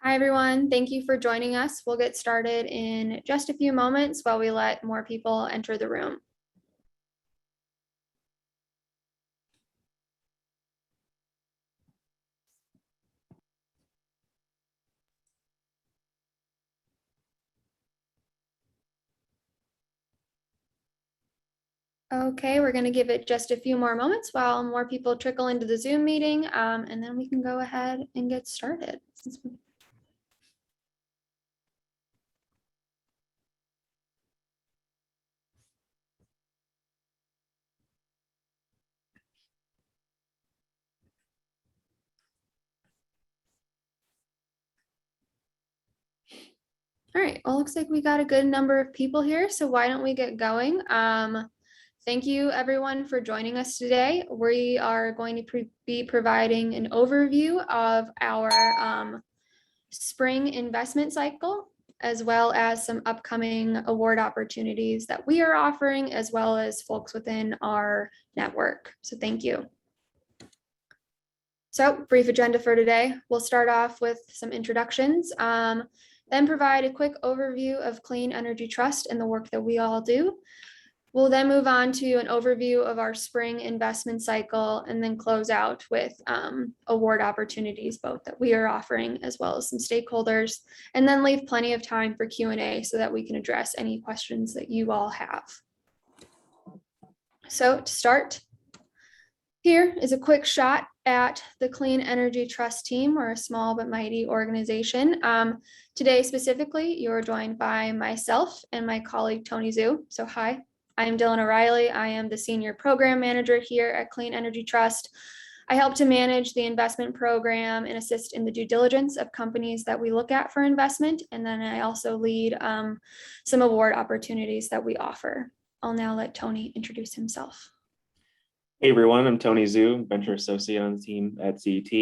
Hi, everyone. Thank you for joining us. We'll get started in just a few moments while we let more people enter the room. Okay, we're going to give it just a few more moments while more people trickle into the Zoom meeting, and then we can go ahead and get started. All right, well, looks like we got a good number of people here, so why don't we get going? Thank you everyone for joining us today. We are going to be providing an overview of our spring investment cycle, as well as some upcoming award opportunities that we are offering, as well as folks within our network. So thank you. So brief agenda for today. We'll start off with some introductions, then provide a quick overview of Clean Energy Trust and the work that we all do. We'll then move on to an overview of our spring investment cycle and then close out with award opportunities, both that we are offering as well as some stakeholders, and then leave plenty of time for Q&A so that we can address any questions that you all have. So to start, here is a quick shot at the Clean Energy Trust team. We're a small but mighty organization. Today specifically, you're joined by myself and my colleague, Tony Zhu. So hi. I am Dylan O'Reilly. I am the Senior Program Manager here at Clean Energy Trust. I help to manage the investment program and assist in the due diligence of companies that we look at for investment. And then I also lead some award opportunities that we offer. I'll now let Tony introduce himself. Hey everyone, I'm Tony Zhu, Venture Associate on the team at CET.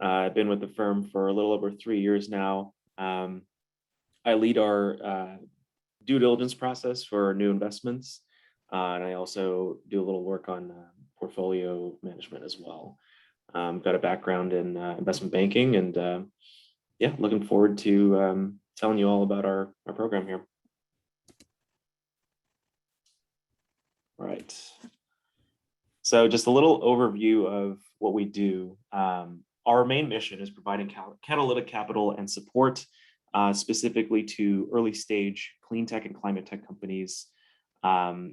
I've been with the firm for a little over 3 years now. I lead our due diligence process for new investments, and I also do a little work on portfolio management as well. Got a background in investment banking, and yeah, looking forward to telling you all about our program here. All right. So just a little overview of what we do. Our main mission is providing catalytic capital and support specifically to early stage clean tech and climate tech companies. The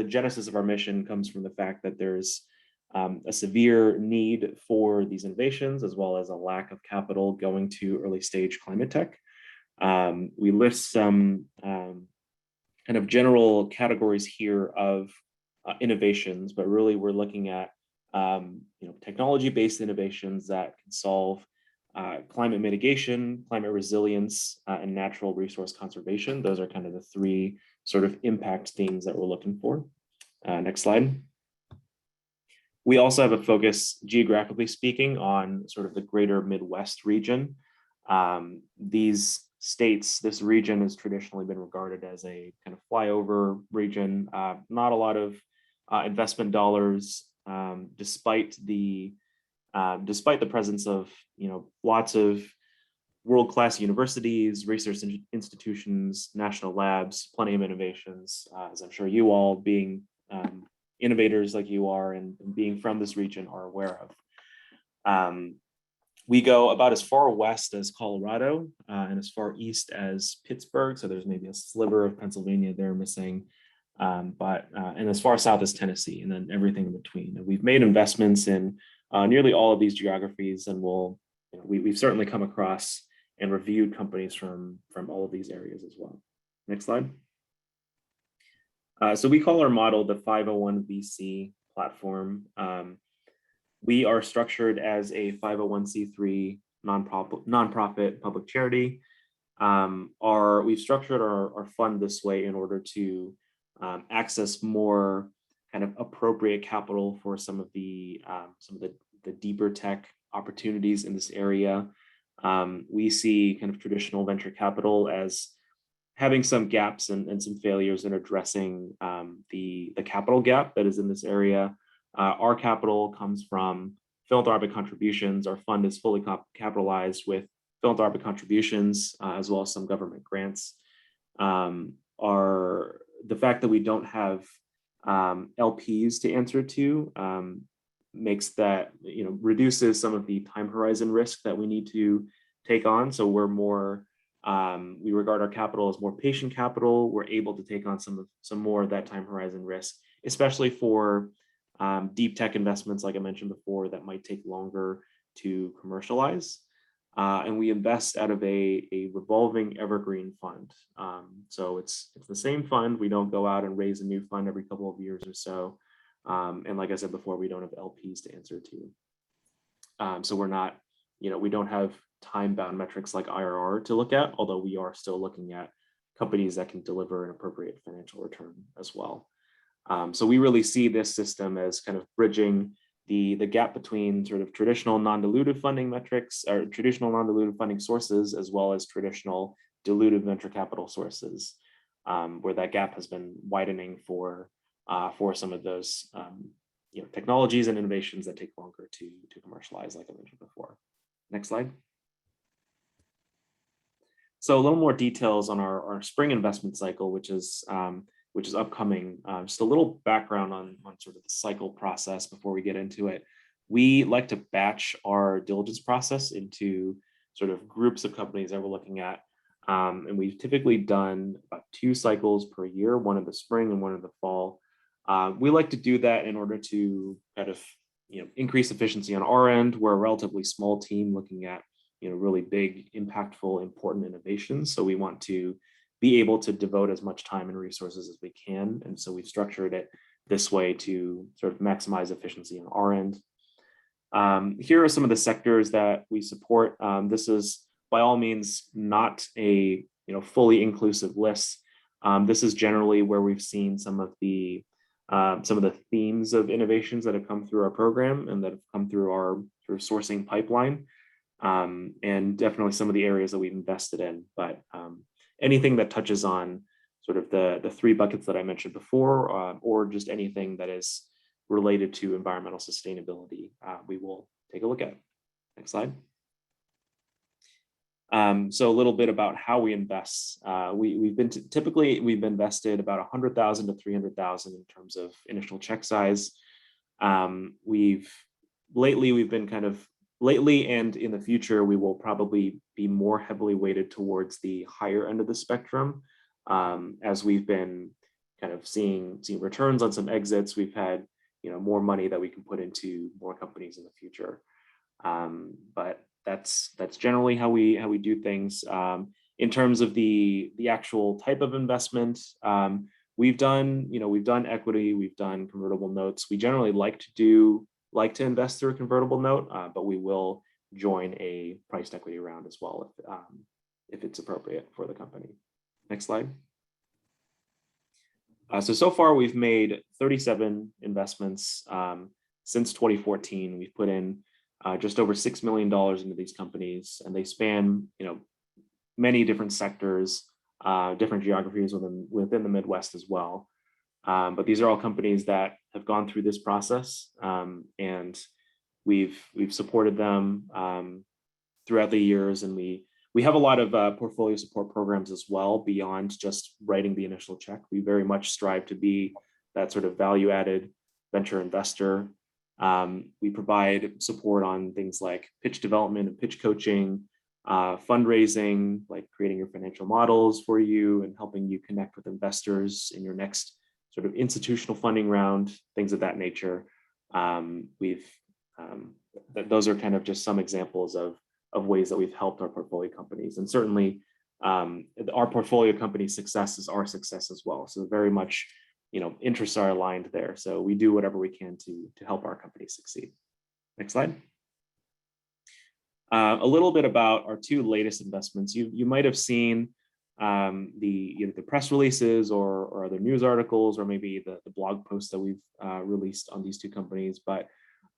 genesis of our mission comes from the fact that there's a severe need for these innovations, as well as a lack of capital going to early stage climate tech. We list some kind of general categories here of innovations, but really we're looking at technology-based innovations that can solve climate mitigation, climate resilience, and natural resource conservation. Those are kind of the three sort of impact themes that we're looking for. Next slide. We also have a focus, geographically speaking, on sort of the greater Midwest region. This region has traditionally been regarded as a kind of flyover region, not a lot of investment dollars, despite the presence of lots of world-class universities, research institutions, national labs, plenty of innovations. As I'm sure you all, being innovators like you are and being from this region, are aware of. We go about as far west as Colorado and as far east as Pittsburgh. So there's maybe a sliver of Pennsylvania there missing. And as far south as Tennessee, and then everything in between. And we've made investments in nearly all of these geographies, and we've certainly come across and reviewed companies from all of these areas as well. Next slide. So we call our model the 501 VC platform. We are structured as a 501c3 nonprofit public charity. We've structured our fund this way in order to access more kind of appropriate capital for some of the deeper tech opportunities in this area. We see kind of traditional venture capital as having some gaps and some failures in addressing the capital gap that is in this area. Our capital comes from philanthropic contributions. Our fund is fully capitalized with philanthropic contributions, as well as some government grants. The fact that we don't have LPs to answer to makes that, reduces some of the time horizon risk that we need to take on. So we're more, we regard our capital as more patient capital. We're able to take on some more of that time horizon risk, especially for deep tech investments, like I mentioned before, that might take longer to commercialize. And we invest out of a revolving evergreen fund. So it's the same fund. We don't go out and raise a new fund every couple of years or so. And like I said before, we don't have LPs to answer to. So we're not, we don't have time-bound metrics like IRR to look at, although we are still looking at companies that can deliver an appropriate financial return as well. So we really see this system as kind of bridging the gap between sort of traditional non-dilutive funding metrics, or traditional non-dilutive funding sources, as well as traditional dilutive venture capital sources, where that gap has been widening for some of those technologies and innovations that take longer to commercialize, like I mentioned before. Next slide. So a little more details on our spring investment cycle, which is upcoming. Just a little background on sort of the cycle process before we get into it. We like to batch our diligence process into sort of groups of companies that we're looking at. And we've typically done about 2 cycles per year, one in the spring and one in the fall. We like to do that in order to kind of increase efficiency on our end. We're a relatively small team looking at really big, impactful, important innovations. So we want to be able to devote as much time and resources as we can. And so we've structured it this way to sort of maximize efficiency on our end. Here are some of the sectors that we support. This is by all means not a fully inclusive list. This is generally where we've seen some of the themes of innovations that have come through our program and that have come through our sort of sourcing pipeline, and definitely some of the areas that we've invested in. But anything that touches on sort of the 3 buckets that I mentioned before, or just anything that is related to environmental sustainability, we will take a look at. Next slide. So a little bit about how we invest. We've invested about $100,000 to $300,000 in terms of initial check size. Lately and in the future, we will probably be more heavily weighted towards the higher end of the spectrum. As we've been kind of seeing returns on some exits, we've had more money that we can put into more companies in the future. But that's generally how we do things. In terms of the actual type of investment, we've done equity, we've done convertible notes. We generally like to invest through a convertible note, but we will join a priced equity round as well if it's appropriate for the company. Next slide. So far we've made 37 investments since 2014. We've put in just over $6 million into these companies, and they span many different sectors, different geographies within the Midwest as well. But these are all companies that have gone through this process, and we've supported them throughout the years, and we have a lot of portfolio support programs as well beyond just writing the initial check. We very much strive to be that sort of value-added venture investor. We provide support on things like pitch development and pitch coaching, fundraising, like creating your financial models for you and helping you connect with investors in your next sort of institutional funding round, things of that nature. Those are kind of just some examples of ways that we've helped our portfolio companies. And certainly our portfolio company's success is our success as well. So very much, interests are aligned there. So we do whatever we can to help our company succeed. Next slide. A little bit about our 2 latest investments. You might have seen the press releases or other news articles, or maybe the blog posts that we've released on these 2 companies. But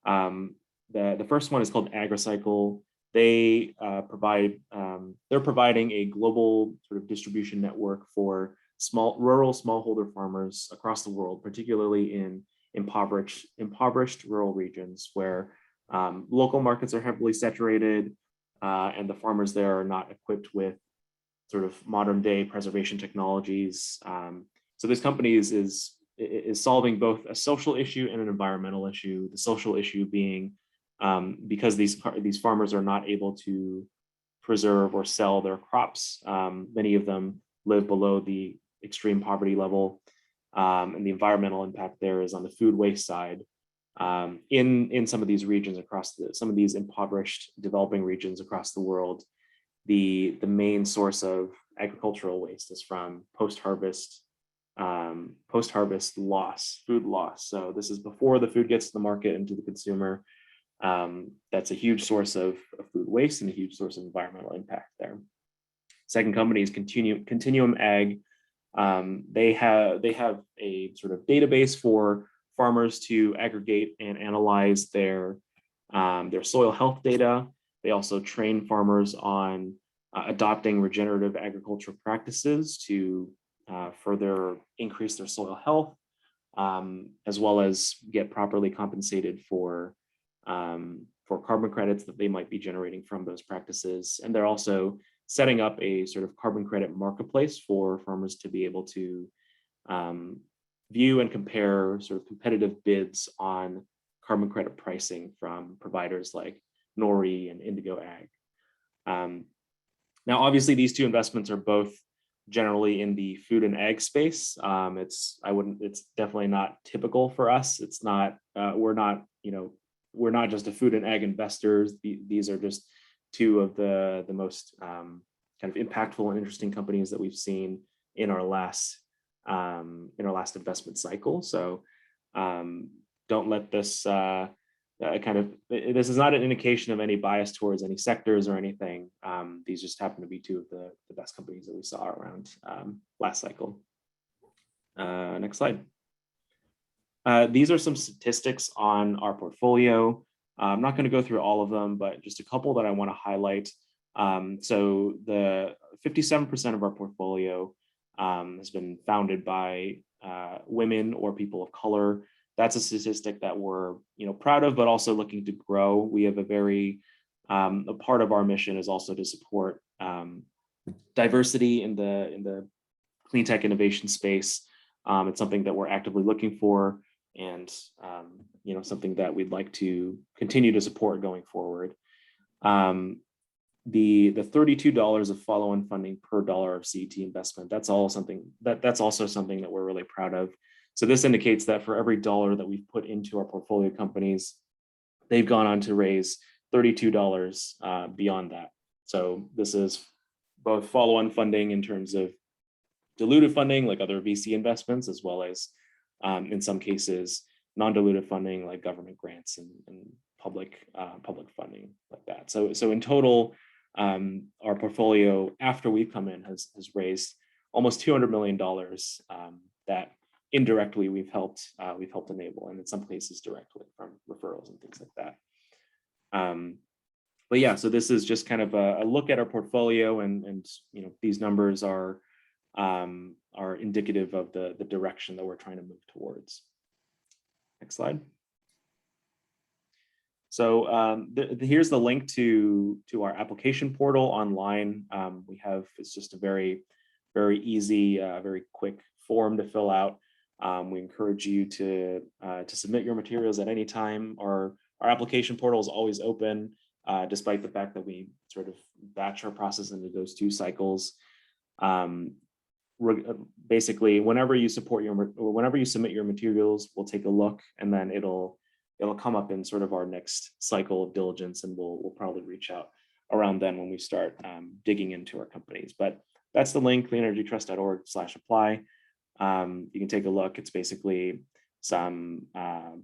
the first one is called AgriCycle. They're providing a global sort of distribution network for rural smallholder farmers across the world, particularly in impoverished rural regions where Local markets are heavily saturated, and the farmers there are not equipped with sort of modern day preservation technologies. So this company is solving both a social issue and an environmental issue. The social issue being because these farmers are not able to preserve or sell their crops. Many of them live below the extreme poverty level, and the environmental impact there is on the food waste side. In some of these regions some of these impoverished developing regions across the world, the main source of agricultural waste is from post-harvest loss, food loss. So this is before the food gets to the market and to the consumer. That's a huge source of food waste and a huge source of environmental impact there. Second company is Continuum Ag. They have a sort of database for farmers to aggregate and analyze their soil health data. They also train farmers on adopting regenerative agricultural practices to further increase their soil health, as well as get properly compensated for carbon credits that they might be generating from those practices. And they're also setting up a sort of carbon credit marketplace for farmers to be able to view and compare sort of competitive bids on carbon credit pricing from providers like Nori and Indigo Ag. Now, obviously, these two investments are both generally in the food and ag space. It's definitely not typical for us. It's not, we're not just a food and ag investors. These are just two of the most kind of impactful and interesting companies that we've seen in our last investment cycle. So don't let this this is not an indication of any bias towards any sectors or anything. These just happen to be two of the best companies that we saw around last cycle. Next slide. These are some statistics on our portfolio. I'm not going to go through all of them, but just a couple that I want to highlight. So the 57% of our portfolio has been founded by women or people of color. That's a statistic that we're proud of, but also looking to grow. We have a part of our mission is also to support diversity in the clean tech innovation space. It's something that we're actively looking for, and something that we'd like to continue to support going forward. The $32 of follow-on funding per dollar of CET investment, that's also something that we're really proud of. So this indicates that for every dollar that we've put into our portfolio companies, they've gone on to raise $32 beyond that. So this is both follow-on funding in terms of dilutive funding like other VC investments, as well as in some cases non-dilutive funding like government grants and public funding like that. So in total, our portfolio after we've come in has raised almost $200 million that indirectly we've helped enable, and in some cases directly from referrals and things like that. But yeah, so this is just kind of a look at our portfolio, and these numbers are indicative of the direction that we're trying to move towards. Next slide. So here's the link to our application portal online. It's just a very, very easy, very quick form to fill out. We encourage you to submit your materials at any time. Our application portal is always open, despite the fact that we sort of batch our process into those two cycles. Basically, whenever you submit your materials, we'll take a look, and then it'll come up in sort of our next cycle of diligence, and we'll probably reach out around then when we start digging into our companies. But that's the link, cleanenergytrust.org/apply. You can take a look. It's basically some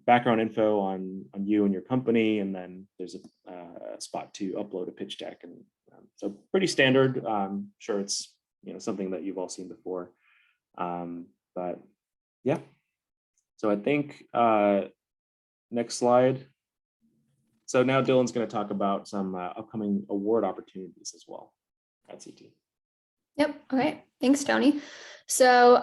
background info on you and your company, and then there's a spot to upload a pitch deck, and so pretty standard. Sure, it's something that you've all seen before, but yeah. So I think next slide. So now Dylan's going to talk about some upcoming award opportunities as well at CT. Yep. Okay. Thanks, Tony. So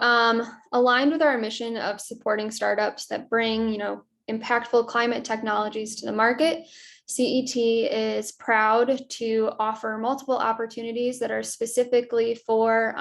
aligned with our mission of supporting startups that bring, impactful climate technologies to the market, CET is proud to offer multiple opportunities that are specifically for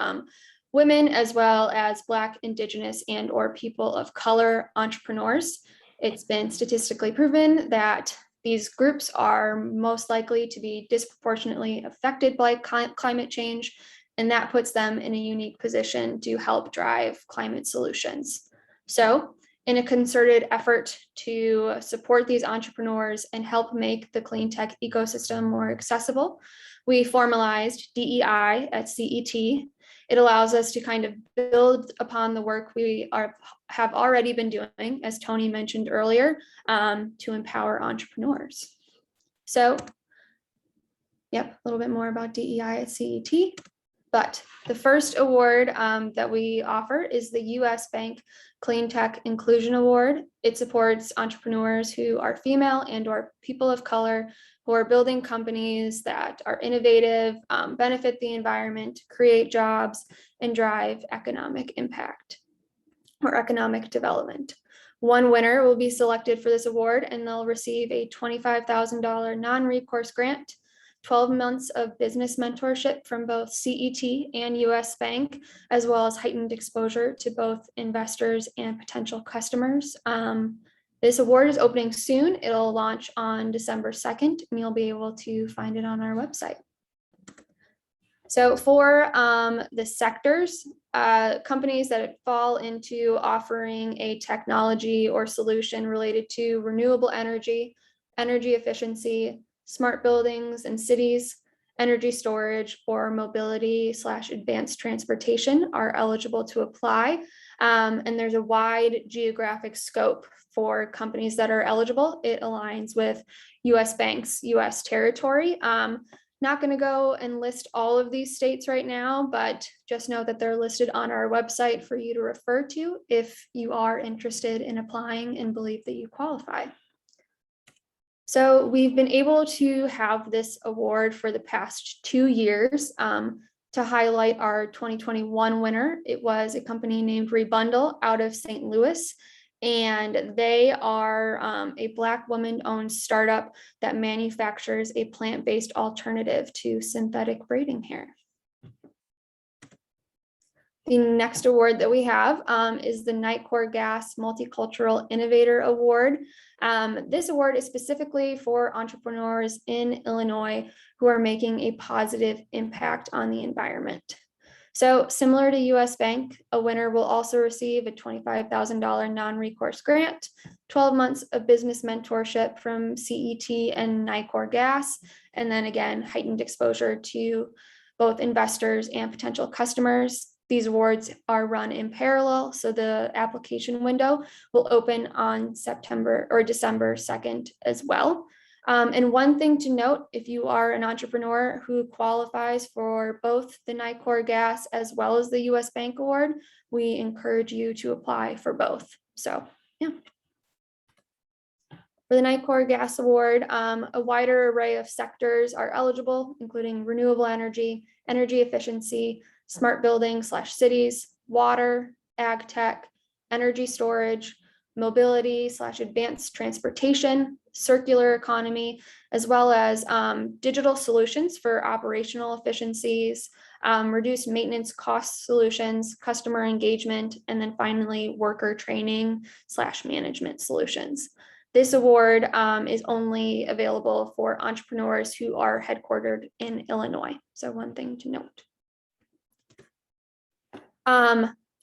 women, as well as Black, Indigenous, and/or people of color entrepreneurs. It's been statistically proven that these groups are most likely to be disproportionately affected by climate change, and that puts them in a unique position to help drive climate solutions. So, in a concerted effort to support these entrepreneurs and help make the clean tech ecosystem more accessible, we formalized DEI at CET. It allows us to kind of build upon the work we have already been doing, as Tony mentioned earlier, to empower entrepreneurs. So, yep, a little bit more about DEI at CET. But the first award that we offer is the U.S. Bank Clean Tech Inclusion Award. It supports entrepreneurs who are female and/or people of color who are building companies that are innovative, benefit the environment, create jobs, and drive economic impact or economic development. One winner will be selected for this award, and they'll receive a $25,000 non-recourse grant, 12 months of business mentorship from both CET and US Bank, as well as heightened exposure to both investors and potential customers. This award is opening soon. It'll launch on December 2nd, and you'll be able to find it on our website. So for the sectors, companies that fall into offering a technology or solution related to renewable energy, energy efficiency, smart buildings and cities, energy storage, or mobility/advanced transportation are eligible to apply. And there's a wide geographic scope for companies that are eligible. It aligns with US Bank's US territory. Not going to go and list all of these states right now, but just know that they're listed on our website for you to refer to if you are interested in applying and believe that you qualify. So we've been able to have this award for the past 2 years to highlight our 2021 winner. It was a company named Rebundle out of St. Louis, and they are a Black woman-owned startup that manufactures a plant-based alternative to synthetic braiding hair. The next award that we have is the Nicor Gas Multicultural Innovator Award. This award is specifically for entrepreneurs in Illinois who are making a positive impact on the environment. So similar to US Bank, a winner will also receive a $25,000 non-recourse grant, 12 months of business mentorship from CET and Nicor Gas, and then again, heightened exposure to both investors and potential customers. These awards are run in parallel, so the application window will open on September or December 2nd as well. And one thing to note, if you are an entrepreneur who qualifies for both the Nicor Gas as well as the US Bank Award, we encourage you to apply for both. So, yeah. For the Nicor Gas Award, a wider array of sectors are eligible, including renewable energy, energy efficiency, smart buildings/cities, water, ag tech, energy storage, mobility/advanced transportation, circular economy, as well as digital solutions for operational efficiencies, reduced maintenance cost solutions, customer engagement, and then finally worker training/management solutions. This award is only available for entrepreneurs who are headquartered in Illinois. So one thing to note.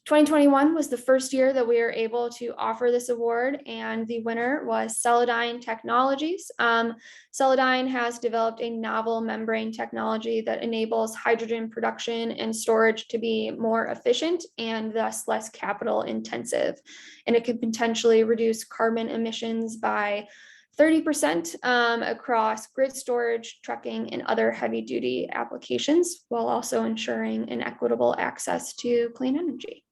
2021 was the first year that we were able to offer this award, and the winner was Celodyne Technologies. Celodyne has developed a novel membrane technology that enables hydrogen production and storage to be more efficient and thus less capital intensive. And it could potentially reduce carbon emissions by 30% across grid storage, trucking, and other heavy-duty applications, while also ensuring an equitable access to clean energy.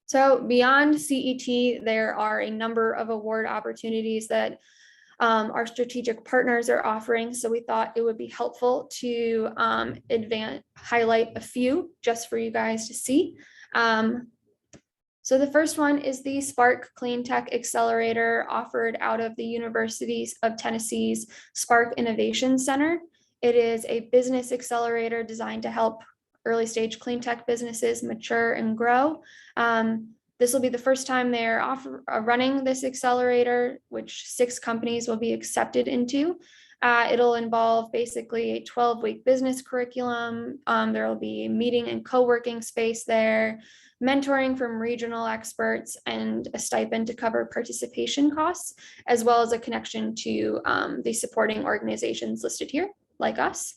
So beyond CET, there are a number of award opportunities that our strategic partners are offering. So we thought it would be helpful to highlight a few just for you guys to see. So the first one is the Spark Clean Tech Accelerator offered out of the Universities of Tennessee's Spark Innovation Center. It is a business accelerator designed to help early stage clean tech businesses mature and grow. This will be the first time they're running this accelerator, which 6 companies will be accepted into. It'll involve basically a 12-week business curriculum. There will be meeting and co-working space there, mentoring from regional experts, and a stipend to cover participation costs, as well as a connection to the supporting organizations listed here, like us.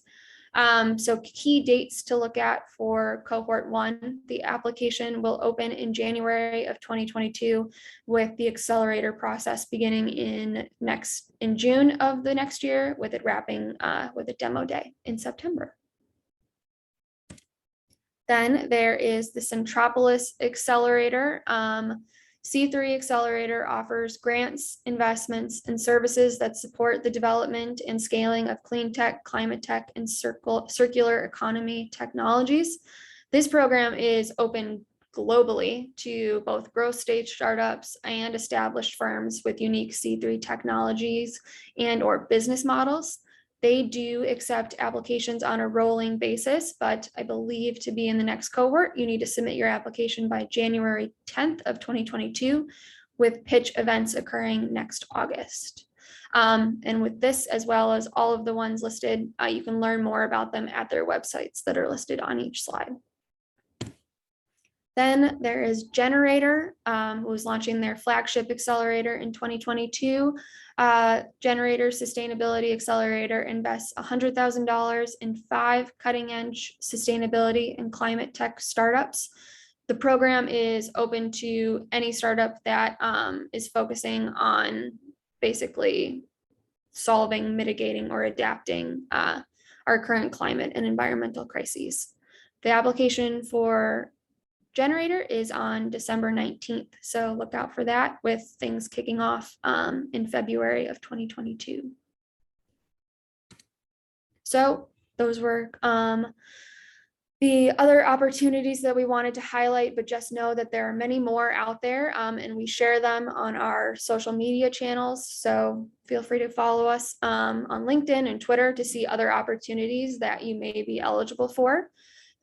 So key dates to look at for cohort 1, the application will open in January of 2022 with the accelerator process beginning in June of the next year, with it wrapping with a demo day in September. Then there is the Centropolis Accelerator. C3 Accelerator offers grants, investments, and services that support the development and scaling of clean tech, climate tech, and circular economy technologies. This program is open globally to both growth stage startups and established firms with unique C3 technologies and/or business models. They do accept applications on a rolling basis, but I believe to be in the next cohort, you need to submit your application by January 10th of 2022, with pitch events occurring next August. And with this, as well as all of the ones listed, you can learn more about them at their websites that are listed on each slide. Then there is Generator, who is launching their flagship accelerator in 2022. Generator Sustainability Accelerator invests $100,000 in 5 cutting-edge sustainability and climate tech startups. The program is open to any startup that is focusing on basically solving, mitigating, or adapting our current climate and environmental crises. The application for Generator is on December 19th, so look out for that, with things kicking off in February of 2022. So those were the other opportunities that we wanted to highlight, but just know that there are many more out there, and we share them on our social media channels. So feel free to follow us on LinkedIn and Twitter to see other opportunities that you may be eligible for.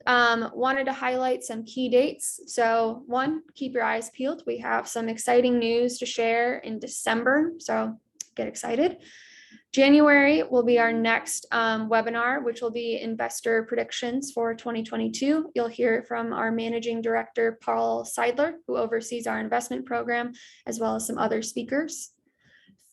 Wanted to highlight some key dates. So 1, keep your eyes peeled. We have some exciting news to share in December, so get excited. January will be our next webinar, which will be investor predictions for 2022. You'll hear from our managing director, Paul Seidler, who oversees our investment program, as well as some other speakers.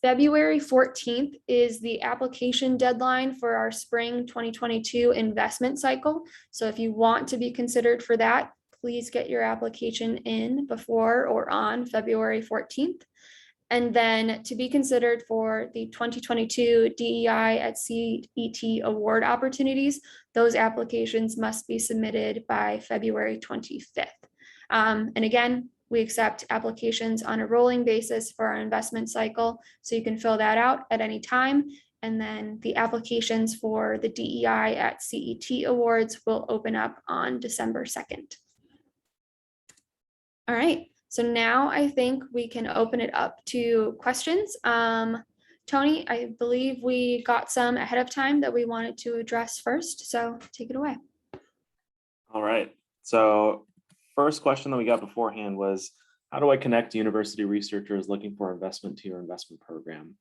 February 14th is the application deadline for our spring 2022 investment cycle. So if you want to be considered for that, please get your application in before or on February 14th. And then to be considered for the 2022 DEI at CET award opportunities, those applications must be submitted by February 25th. And again, we accept applications on a rolling basis for our investment cycle, so you can fill that out at any time. And then the applications for the DEI at CET awards will open up on December 2nd. All right, so now I think we can open it up to questions. Tony, I believe we got some ahead of time that we wanted to address first, so take it away. All right, so first question that we got beforehand was, how do I connect university researchers looking for investment to your investment program?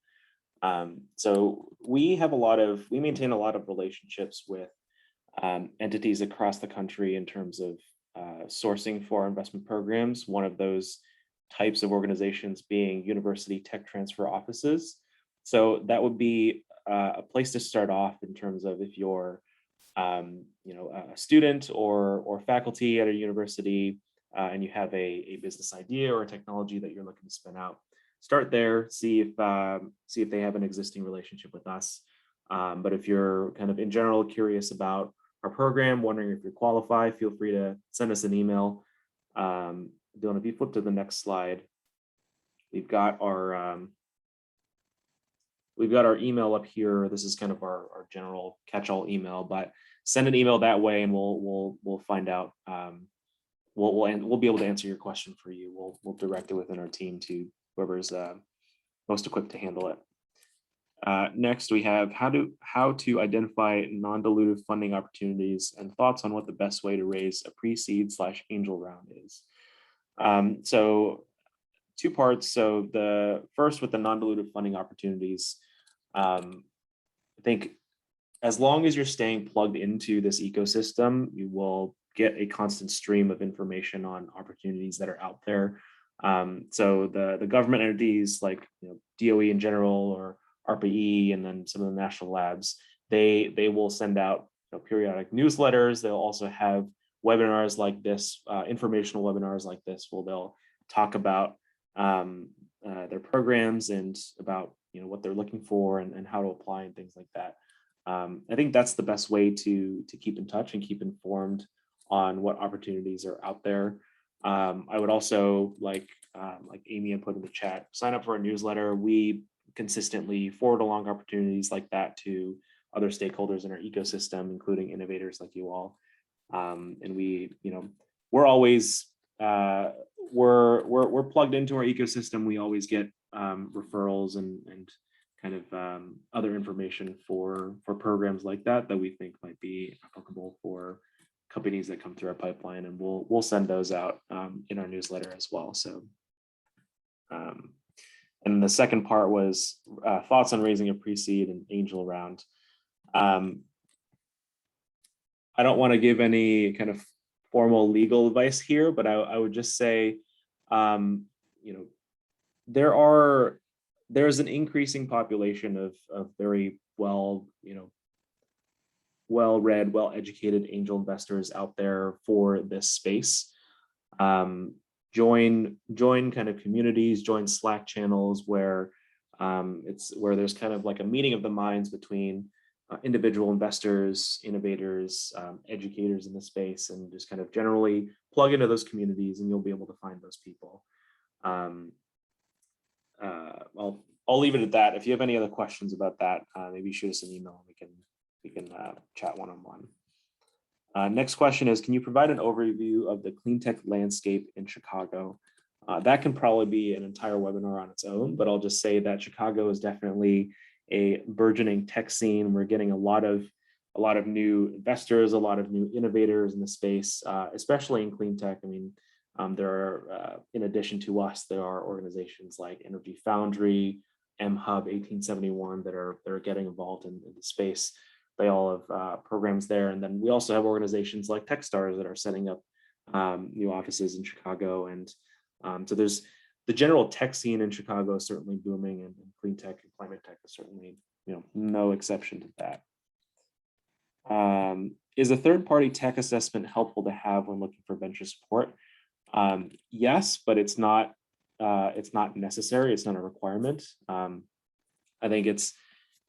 So we maintain a lot of relationships with entities across the country in terms of sourcing for our investment programs. One of those types of organizations being university tech transfer offices. So that would be a place to start off in terms of if you're a student or faculty at a university, and you have a business idea or a technology that you're looking to spin out. Start there, see if they have an existing relationship with us. But if you're kind of in general curious about our program, wondering if you're qualified, feel free to send us an email. Dylan, if you flip to the next slide, we've got our email up here. This is kind of our general catch-all email, but send an email that way and we'll find out we'll be able to answer your question for you. We'll direct it within our team to whoever's most equipped to handle it. Next, we have how to identify non-dilutive funding opportunities and thoughts on what the best way to raise a pre-seed/angel round is. So 2 parts. So the first with the non-dilutive funding opportunities, I think as long as you're staying plugged into this ecosystem, you will get a constant stream of information on opportunities that are out there. So the government entities like DOE in general, or ARPA-E, and then some of the national labs, they will send out periodic newsletters. They'll also have webinars like this, informational webinars like this, where they'll talk about their programs and about what they're looking for and how to apply and things like that. I think that's the best way to keep in touch and keep informed on what opportunities are out there. I would also like Amy had put in the chat, sign up for a newsletter. We consistently forward along opportunities like that to other stakeholders in our ecosystem, including innovators like you all. And we're always we're plugged into our ecosystem. We always get referrals and kind of other information for programs like that we think might be applicable for companies that come through our pipeline, and we'll send those out in our newsletter as well. So, and the second part was thoughts on raising a pre-seed and angel round. I don't want to give any kind of formal legal advice here, but I would just say, there's an increasing population of very well-read, well-educated angel investors out there for this space. Join kind of communities, join Slack channels where there's kind of like a meeting of the minds between individual investors, innovators, educators in the space, and just kind of generally plug into those communities, and you'll be able to find those people. I'll leave it at that. If you have any other questions about that, maybe shoot us an email and we can chat one-on-one. Next question is, can you provide an overview of the clean tech landscape in Chicago? That can probably be an entire webinar on its own, but I'll just say that Chicago is definitely a burgeoning tech scene. We're getting a lot of new investors, a lot of new innovators in the space, especially in clean tech. I mean, there are, in addition to us, there are organizations like Energy Foundry, MHub 1871 that are getting involved in the space. They all have programs there. And then we also have organizations like Techstars that are setting up new offices in Chicago. And so there's the general tech scene in Chicago is certainly booming, and clean tech and climate tech is certainly no exception to that. Is a third-party tech assessment helpful to have when looking for venture support? Yes, but it's not necessary. It's not a requirement. I think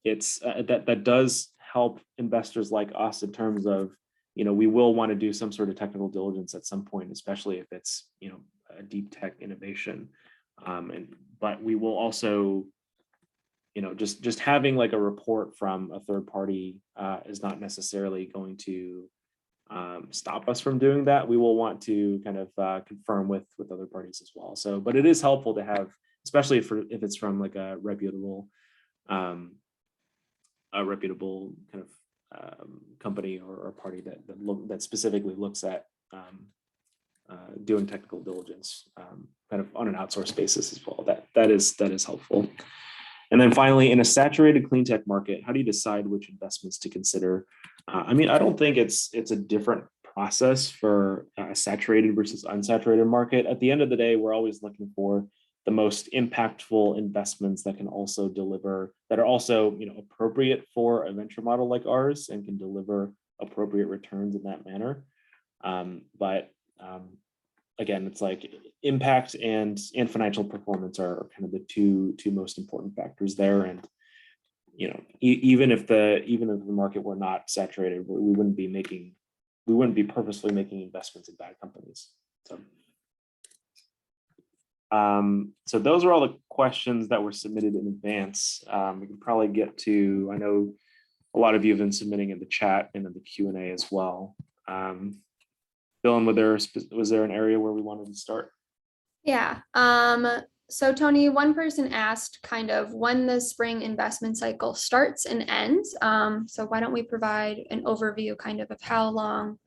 that does help investors like us in terms of, we will want to do some sort of technical diligence at some point, especially if it's, a deep tech innovation. But we will also, just having like a report from a third party is not necessarily going to stop us from doing that. We will want to kind of confirm with other parties as well. So, but it is helpful to have, especially if it's from like a reputable kind of company or party that specifically looks at doing technical diligence kind of on an outsourced basis as well. That is helpful. And then finally, in a saturated clean tech market, how do you decide which investments to consider? I mean, I don't think it's a different process for a saturated versus unsaturated market. At the end of the day, we're always looking for the most impactful investments that can also deliver, that are also appropriate for a venture model like ours and can deliver appropriate returns in that manner. But again, it's like impact and financial performance are kind of the two most important factors there. And even if the market were not saturated, we wouldn't be purposely making investments in bad companies. So those are all the questions that were submitted in advance. We can probably get to, I know a lot of you have been submitting in the chat and in the Q&A as well. Dylan, was there an area where we wanted to start? Yeah. So Tony, one person asked kind of when the spring investment cycle starts and ends. So why don't we provide an overview kind of how long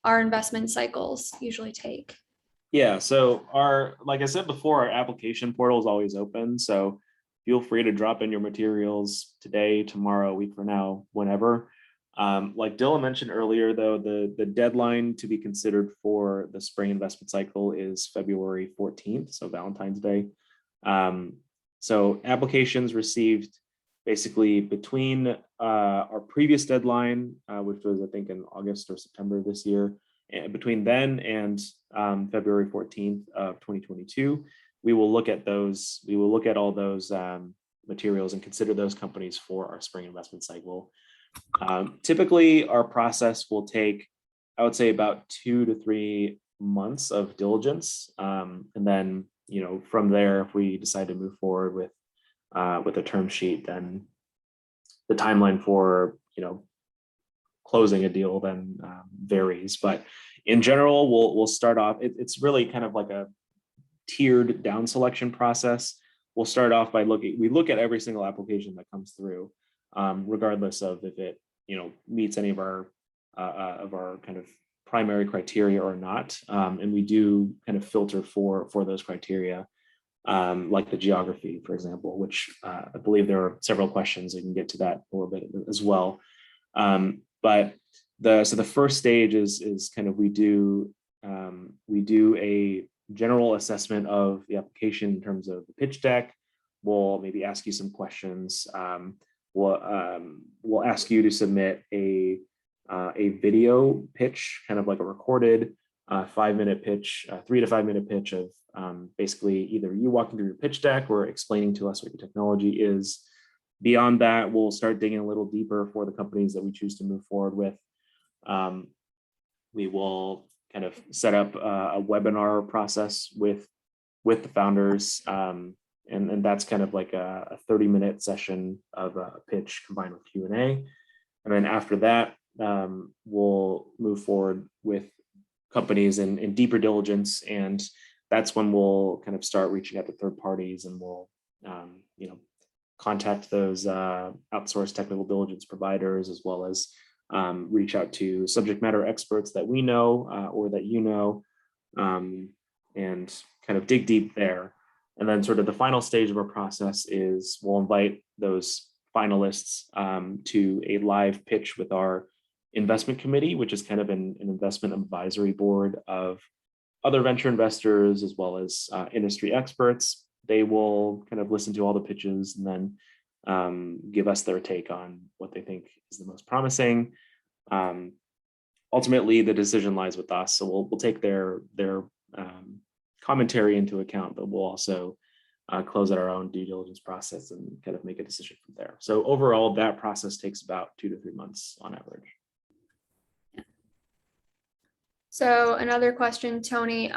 our investment cycles usually take? Yeah, so like I said before, our application portal is always open. So feel free to drop in your materials today, tomorrow, a week from now, whenever. Like Dylan mentioned earlier, though, the deadline to be considered for the spring investment cycle is February 14th, so Valentine's Day. So applications received basically between our previous deadline, which was I think in August or September of this year, and between then and February 14th of 2022, we will look at those. We will look at all those materials and consider those companies for our spring investment cycle. Typically, our process will take, I would say, about 2 to 3 months of diligence, and then from there, if we decide to move forward with a term sheet, then the timeline for closing a deal then varies. But in general, we'll start off. It's really kind of like a tiered down selection process. We'll start off by we look at every single application that comes through, regardless of if it meets any of our kind of primary criteria or not, and we do kind of filter for those criteria, like the geography, for example, which I believe there are several questions. We can get to that a little bit as well. But the first stage is kind of we do a general assessment of the application in terms of the pitch deck. We'll maybe ask you some questions. We'll ask you to submit a video pitch, kind of like a recorded 5-minute pitch, 3 to 5 minute pitch of basically either you walking through your pitch deck or explaining to us what your technology is. Beyond that, we'll start digging a little deeper for the companies that we choose to move forward with. We will kind of set up a webinar process with the founders, and that's kind of like a 30-minute session of a pitch combined with Q&A. And then after that, we'll move forward with companies in deeper diligence, and that's when we'll kind of start reaching out to third parties, and we'll contact those outsourced technical diligence providers, as well as reach out to subject matter experts that we know or that and kind of dig deep there. And then sort of the final stage of our process is we'll invite those finalists to a live pitch with our investment committee, which is kind of an investment advisory board of other venture investors as well as industry experts. They will kind of listen to all the pitches and then give us their take on what they think is the most promising. Ultimately, the decision lies with us, so we'll take their commentary into account, but we'll also close out our own due diligence process and kind of make a decision from there. So overall, that process takes about 2 to 3 months on average. So another question, Tony,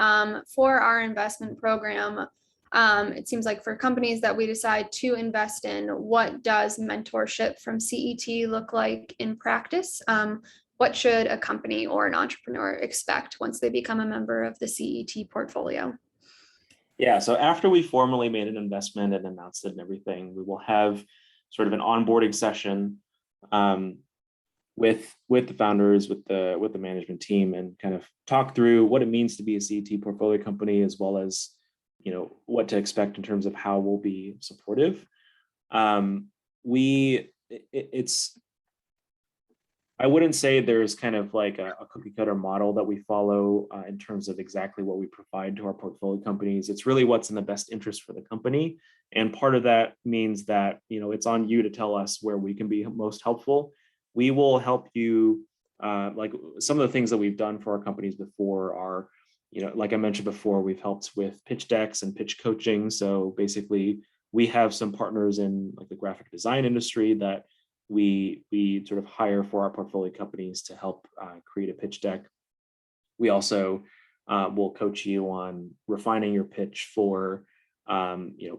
for our investment program, it seems like for companies that we decide to invest in, what does mentorship from CET look like in practice? What should a company or an entrepreneur expect once they become a member of the CET portfolio? Yeah, so after we formally made an investment and announced it and everything, we will have sort of an onboarding session with the founders, with the management team, and kind of talk through what it means to be a CET portfolio company, as well as what to expect in terms of how we'll be supportive. I wouldn't say there's kind of like a cookie cutter model that we follow in terms of exactly what we provide to our portfolio companies. It's really what's in the best interest for the company. And part of that means that, it's on you to tell us where we can be most helpful. We will help you. Like some of the things that we've done for our companies before are, like I mentioned before, we've helped with pitch decks and pitch coaching. So basically we have some partners in like the graphic design industry that we sort of hire for our portfolio companies to help create a pitch deck. We also will coach you on refining your pitch for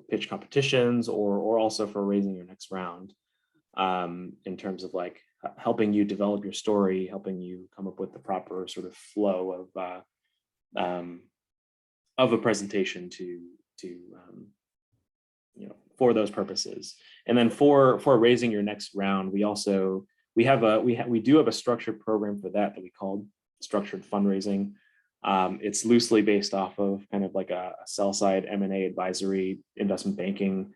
pitch competitions or also for raising your next round, in terms of like helping you develop your story, helping you come up with the proper sort of flow of a presentation for those purposes. And then for raising your next round, we do have a structured program for that we call structured fundraising. It's loosely based off of kind of like a sell side M&A advisory investment banking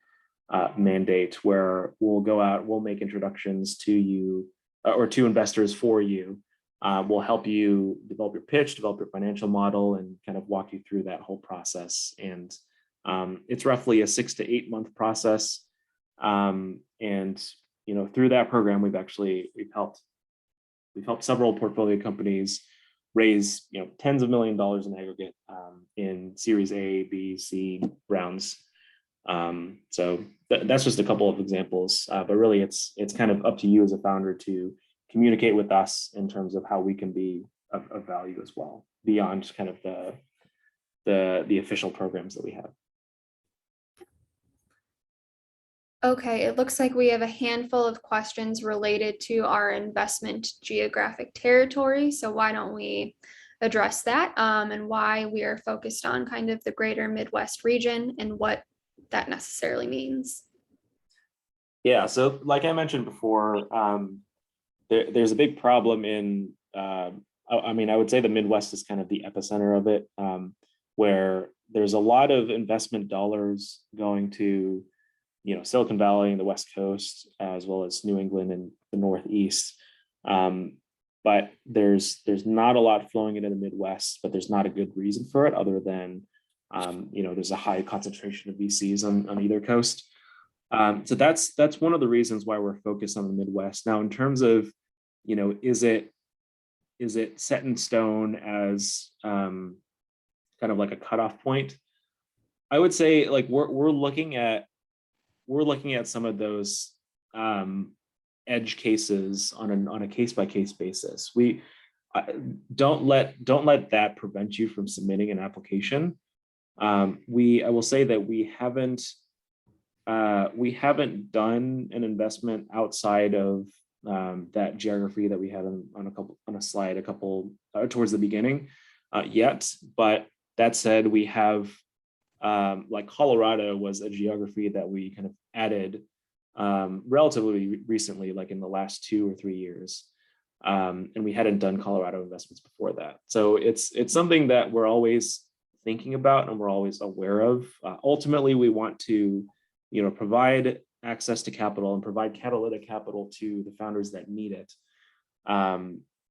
mandate, where we'll go out, we'll make introductions to you or to investors for you. We'll help you develop your pitch, develop your financial model, and kind of walk you through that whole process. And it's roughly a 6 to 8 month process. And through that program, we've helped several portfolio companies raise tens of $millions in aggregate in Series A, B, C rounds. So that's just a couple of examples, but really it's kind of up to you as a founder to communicate with us in terms of how we can be of value as well, beyond kind of the official programs that we have. Okay, it looks like we have a handful of questions related to our investment geographic territory. So why don't we address that and why we are focused on kind of the greater Midwest region and what that necessarily means. Yeah, so like I mentioned before, there's a big problem in, I would say the Midwest is kind of the epicenter of it, where there's a lot of investment dollars going to Silicon Valley and the West Coast, as well as New England and the Northeast. But there's not a lot flowing into the Midwest, but there's not a good reason for it other than, there's a high concentration of VCs on either coast. So that's one of the reasons why we're focused on the Midwest. Now, in terms of, is it set in stone as kind of like a cutoff point? I would say like we're looking at some of those edge cases on a case by case basis. We don't let that prevent you from submitting an application. I will say that we haven't done an investment outside of that geography that we had on a slide towards the beginning yet. But that said, we have like Colorado was a geography that we kind of added relatively recently, like in the last 2 or 3 years. And we hadn't done Colorado investments before that. So it's something that we're always thinking about and we're always aware of. Ultimately, we want to, provide access to capital and provide catalytic capital to the founders that need it.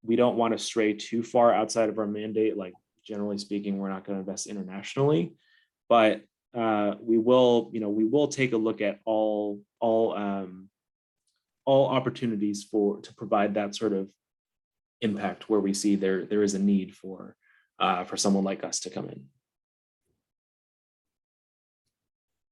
We don't want to stray too far outside of our mandate. Like generally speaking, we're not going to invest internationally, but we will take a look at all opportunities to provide that sort of impact where we see there is a need for someone like us to come in.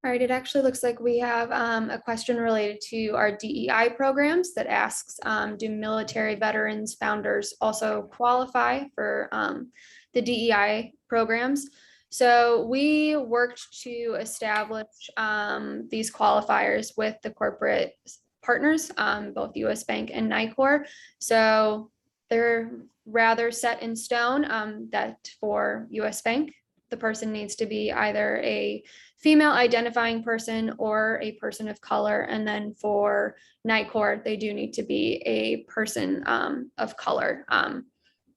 All right, it actually looks like we have a question related to our DEI programs that asks, do military veterans founders also qualify for the DEI programs? So we worked to establish these qualifiers with the corporate partners, both US Bank and NICOR. So they're rather set in stone that for US Bank, the person needs to be either a female identifying person or a person of color. And then for NICOR, they do need to be a person of color.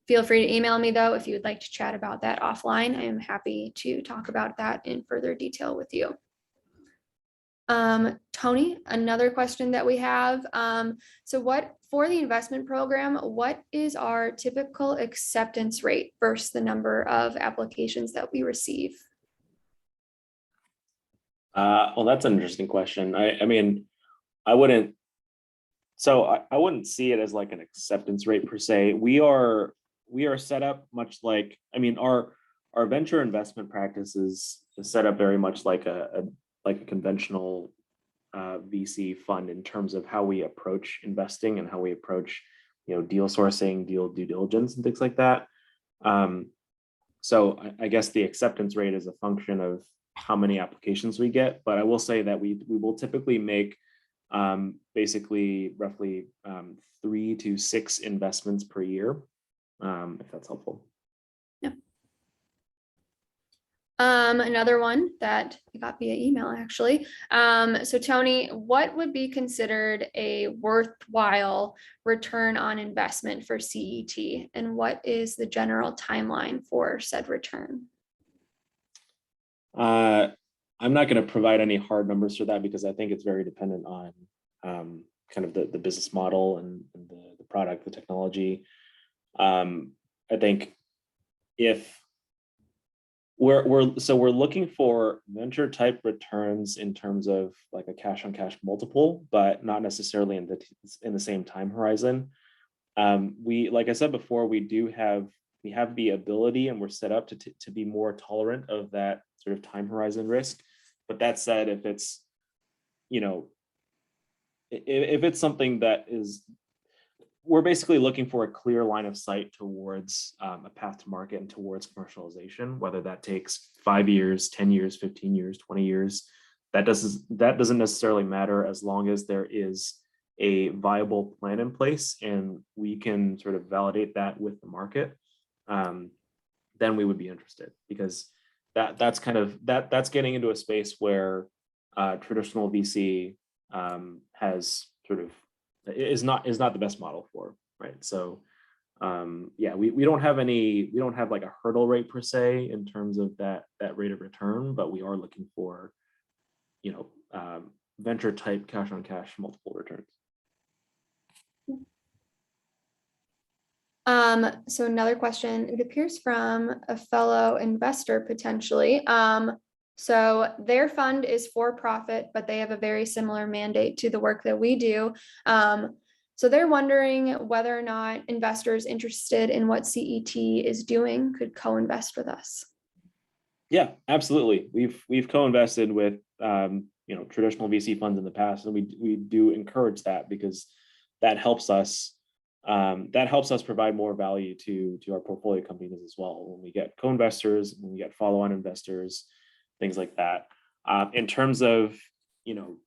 Feel free to email me though, if you would like to chat about that offline. I am happy to talk about that in further detail with you. Tony, another question that we have. So for the investment program, what is our typical acceptance rate versus the number of applications that we receive? Well, that's an interesting question. I wouldn't see it as like an acceptance rate per se. We are set up much like, our venture investment practice is set up very much like a conventional VC fund in terms of how we approach investing and how we approach, deal sourcing, deal due diligence and things like that. So I guess the acceptance rate is a function of how many applications we get, but I will say that we will typically make basically roughly 3 to 6 investments per year, if that's helpful. Another one that I got via email, actually. So Tony, what would be considered a worthwhile return on investment for CET, and what is the general timeline for said return? I'm not going to provide any hard numbers for that because I think it's very dependent on kind of the business model and the product, the technology. I think if we're looking for venture type returns in terms of like a cash on cash multiple, but not necessarily in the same time horizon. We, like I said before, we have the ability and we're set up to be more tolerant of that sort of time horizon risk. But that said, if it's, you know, if it's something that is, we're basically looking for a clear line of sight towards a path to market and towards commercialization, whether that takes 5 years, 10 years, 15 years, 20 years. That doesn't necessarily matter as long as there is a viable plan in place and we can sort of validate that with the market. Then we would be interested, because that's getting into a space where traditional VC has sort of is not the best model for, right? So yeah, we don't have like a hurdle rate per se in terms of that rate of return, but we are looking for, you know, venture type cash on cash multiple returns. So another question, it appears from a fellow investor potentially. So their fund is for profit, but they have a very similar mandate to the work that we do. So they're wondering whether or not investors interested in what CET is doing could co-invest with us. Yeah, absolutely. We've co-invested with you know, traditional VC funds in the past, and we do encourage that because that helps us provide more value to our portfolio companies as well. When we get co-investors, when we get follow-on investors, things like that. In terms of, you know,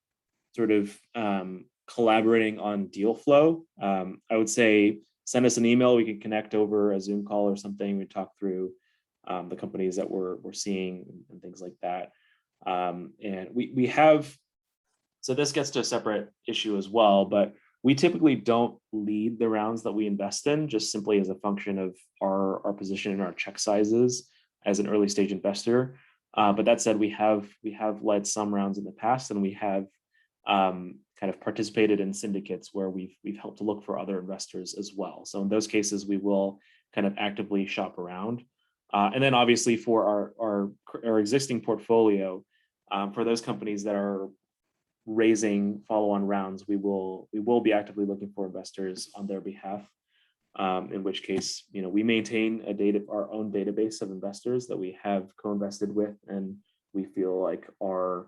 sort of collaborating on deal flow, I would say send us an email. We can connect over a Zoom call or something. We talk through the companies that we're seeing and things like that. And we have, so this gets to a separate issue as well, but we typically don't lead the rounds that we invest in, just simply as a function of our position and our check sizes as an early stage investor. But that said, we have led some rounds in the past, and we have kind of participated in syndicates where we've helped to look for other investors as well. So in those cases, we will kind of actively shop around. And then obviously for our existing portfolio, for those companies that are raising follow-on rounds, we will be actively looking for investors on their behalf. In which case, you know, we maintain our own database of investors that we have co-invested with, and we feel like are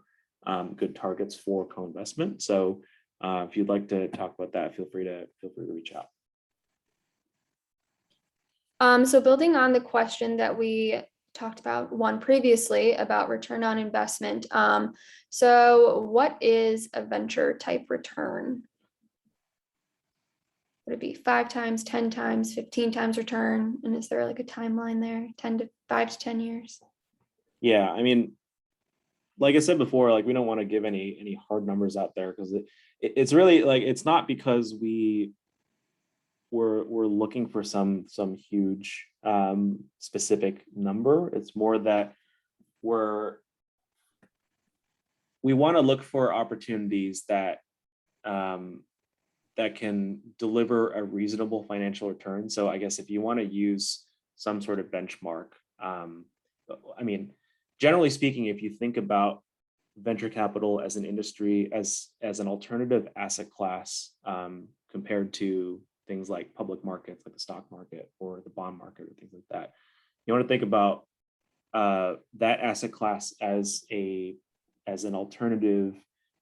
good targets for co-investment. So if you'd like to talk about that, feel free to reach out. So building on the question that we talked about one previously about return on investment. So what is a venture type return? Would it be 5 times, 10 times, 15 times return? And is there like a timeline there, 5 to 10 years? Yeah, I mean, like I said before, like we don't want to give any hard numbers out there, because it's really like, it's not because we're looking for some huge specific number. It's more that we want to look for opportunities that that can deliver a reasonable financial return. So I guess if you want to use some sort of benchmark, I mean, generally speaking, if you think about venture capital as an industry, as an alternative asset class, compared to things like public markets, like the stock market or the bond market or things like that, you want to think about that asset class as an alternative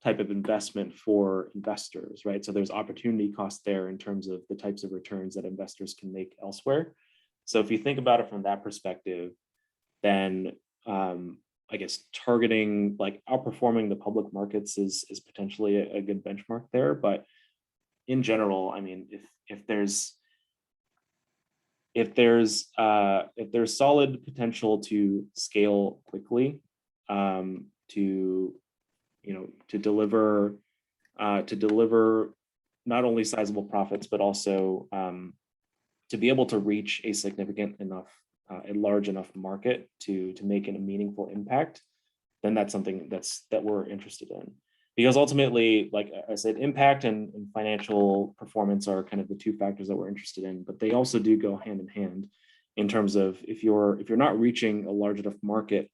type of investment for investors, right? So there's opportunity cost there in terms of the types of returns that investors can make elsewhere. So if you think about it from that perspective, then I guess targeting like outperforming the public markets is potentially a good benchmark there. But in general, I mean, if there's solid potential to scale quickly, to to deliver not only sizable profits but also to be able to reach a significant enough, a large enough market to make a meaningful impact, then that's something that we're interested in. Because ultimately, like I said, impact and financial performance are kind of the two factors that we're interested in, but they also do go hand in hand in terms of if you're not reaching a large enough market,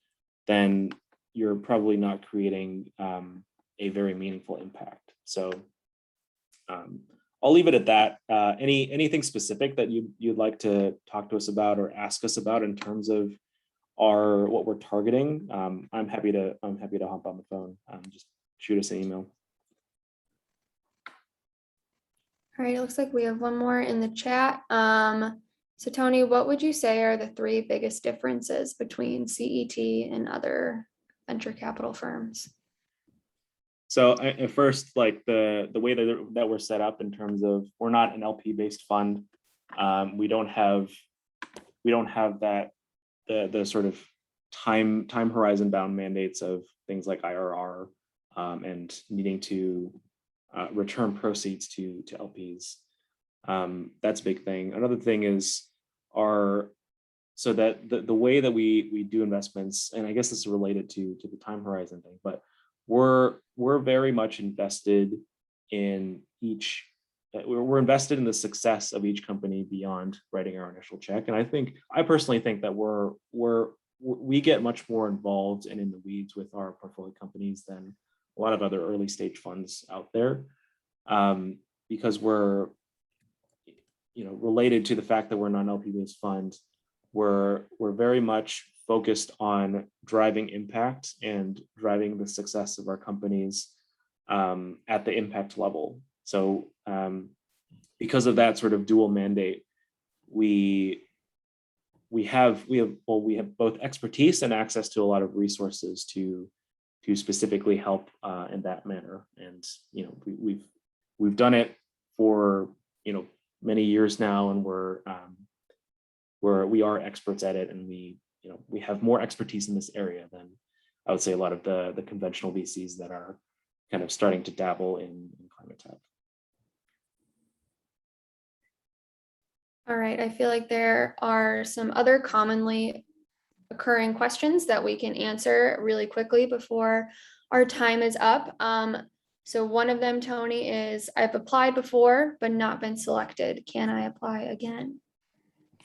then you're probably not creating a very meaningful impact. So I'll leave it at that. Anything specific that you'd like to talk to us about or ask us about in terms of what we're targeting? I'm happy to hop on the phone. Just shoot us an email. All right, it looks like we have one more in the chat. So Tony, what would you say are the three biggest differences between CET and other venture capital firms? So at first, like the way that we're set up in terms of, we're not an LP based fund. We don't have that the sort of time horizon bound mandates of things like IRR and needing to return proceeds to LPs. That's a big thing. Another thing is so that the way that we do investments, and I guess this is related to the time horizon thing, but we're very much invested in we're invested in the success of each company beyond writing our initial check. And I personally think that we get much more involved and in the weeds with our portfolio companies than a lot of other early stage funds out there, because we're related to the fact that we're not an LP based fund. We're very much focused on driving impact and driving the success of our companies at the impact level. So because of that sort of dual mandate, we have both expertise and access to a lot of resources to specifically help in that manner. And we've done it for many years now, and we are experts at it, and we have more expertise in this area than I would say a lot of the conventional VCs that are kind of starting to dabble in climate tech. All right, I feel like there are some other commonly occurring questions that we can answer really quickly before our time is up. So one of them, Tony, is I've applied before but not been selected. Can I apply again?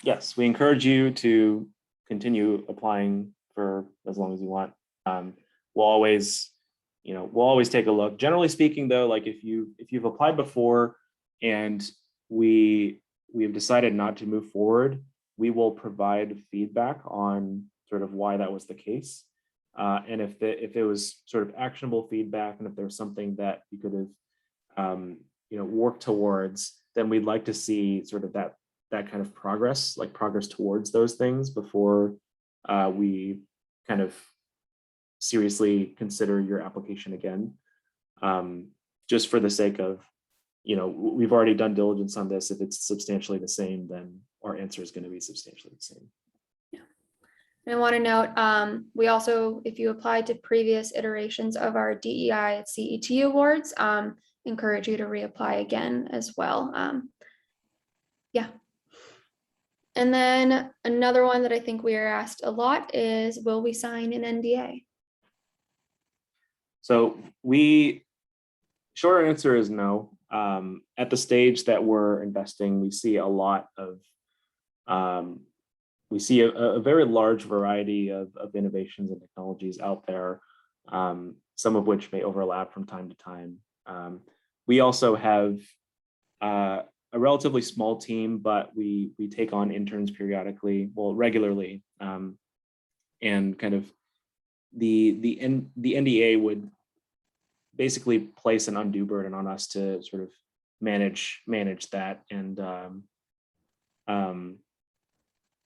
Yes, we encourage you to continue applying for as long as you want. We'll always take a look. Generally speaking, though, like if you've applied before and we have decided not to move forward, we will provide feedback on sort of why that was the case. And if it was sort of actionable feedback, and if there's something that you could have worked towards, then we'd like to see sort of that kind of progress towards those things before we kind of seriously consider your application again. Just for the sake of, we've already done diligence on this. If it's substantially the same, then our answer is going to be substantially the same. And I want to note, we also, if you applied to previous iterations of our DEI at CET awards, encourage you to reapply again as well. Yeah. And then another one that I think we are asked a lot is, will we sign an NDA? So short answer is no. At the stage that we're investing, we see a lot of, we see a very large variety of innovations and technologies out there, some of which may overlap from time to time. We also have a relatively small team, but we take on interns regularly, and kind of the NDA would basically place an undue burden on us to sort of manage that and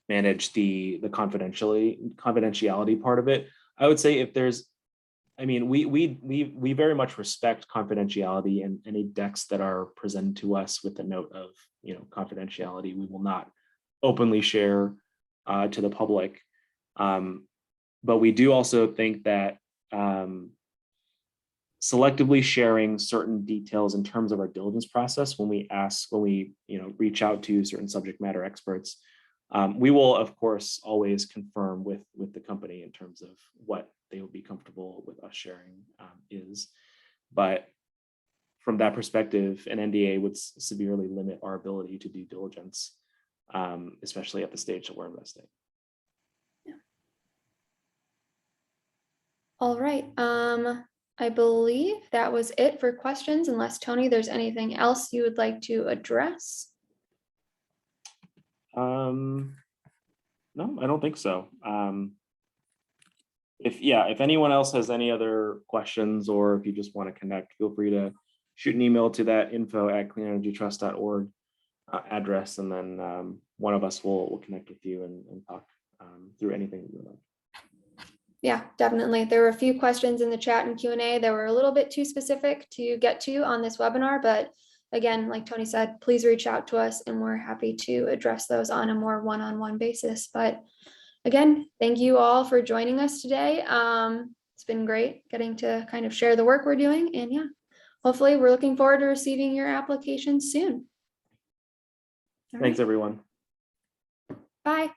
manage the confidentiality part of it. I would say if there's, I mean, we very much respect confidentiality, and any decks that are presented to us with the note of, confidentiality, we will not openly share to the public. But we do also think that selectively sharing certain details in terms of our diligence process, when we reach out to certain subject matter experts, we will of course always confirm with the company in terms of what they will be comfortable with us sharing is. But from that perspective, an NDA would severely limit our ability to do diligence, especially at the stage that we're investing. All right. I believe that was it for questions, unless Tony, there's anything else you would like to address? No, I don't think so. If anyone else has any other questions, or if you just want to connect, feel free to shoot an email to that info@cleanenergytrust.org address, and then one of us will connect with you and talk through anything that you would like. Yeah, definitely. There were a few questions in the chat and Q&A that were a little bit too specific to get to on this webinar, but again, like Tony said, please reach out to us and we're happy to address those on a more one-on-one basis. But again, thank you all for joining us today. It's been great getting to kind of share the work we're doing, and yeah, hopefully we're looking forward to receiving your application soon. Thanks, everyone. Bye.